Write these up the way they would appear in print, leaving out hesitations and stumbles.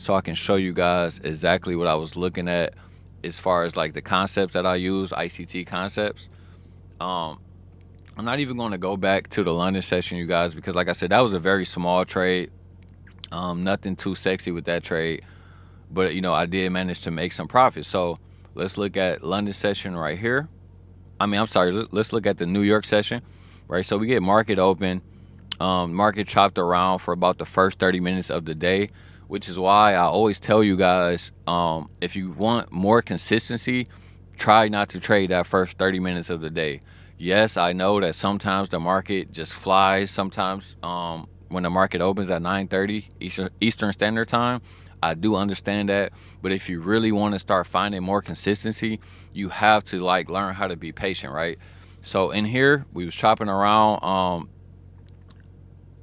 so I can show you guys exactly what I was looking at as far as like the concepts that I use, ICT concepts. Um, I'm not even going to go back to the London session, you guys, because like I said, that was a very small trade. Nothing too sexy with that trade, but I did manage to make some profits. So let's look at London session right here. I'm sorry. Let's look at the New York session, right? So we get market open. Market chopped around for about the first 30 minutes of the day, which is why I always tell you guys, if you want more consistency, try not to trade that first 30 minutes of the day. Yes, I know that sometimes the market just flies. Sometimes when the market opens at 9:30 Eastern Standard Time, I do understand that. But if you really want to start finding more consistency, you have to like learn how to be patient, right? So in here, we was chopping around.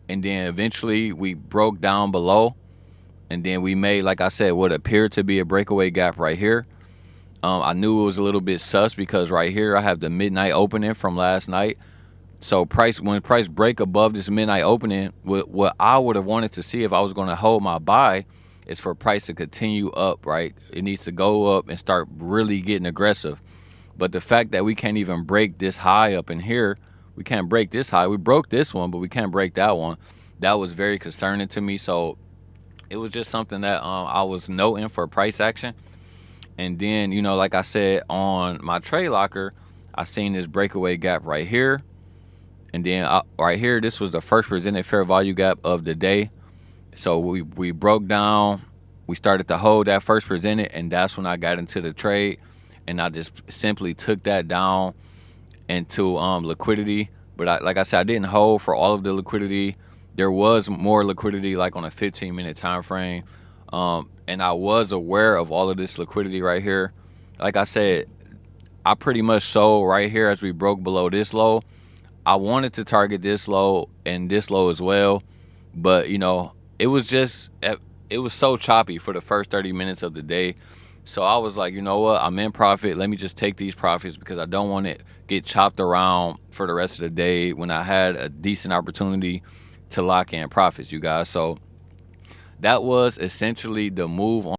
And then eventually we broke down below, and then we made, like I said, what appeared to be a breakaway gap right here. I knew it was a little bit sus because right here I have the midnight opening from last night. So when price break above this midnight opening, what I would have wanted to see if I was going to hold my buy is for price to continue up, right? It needs to go up and start really getting aggressive. But the fact that we can't even break this high up in here, we can't break this high. We broke this one, but we can't break that one. That was very concerning to me. So it was just something that I was noting for price action. And then, like I said, on my trade locker, I seen this breakaway gap right here. And then right here, this was the first presented fair value gap of the day. So we broke down. We started to hold that first presented, and that's when I got into the trade. And I just simply took that down into liquidity. But like I said, I didn't hold for all of the liquidity. There was more liquidity like on a 15-minute time frame. And I was aware of all of this liquidity right here. Like I said, I pretty much sold right here as we broke below this low. I wanted to target this low and this low as well. But, it was so choppy for the first 30 minutes of the day. So I was like, you know what? I'm in profit. Let me just take these profits because I don't want to get chopped around for the rest of the day when I had a decent opportunity to lock in profits, you guys. So that was essentially the move on.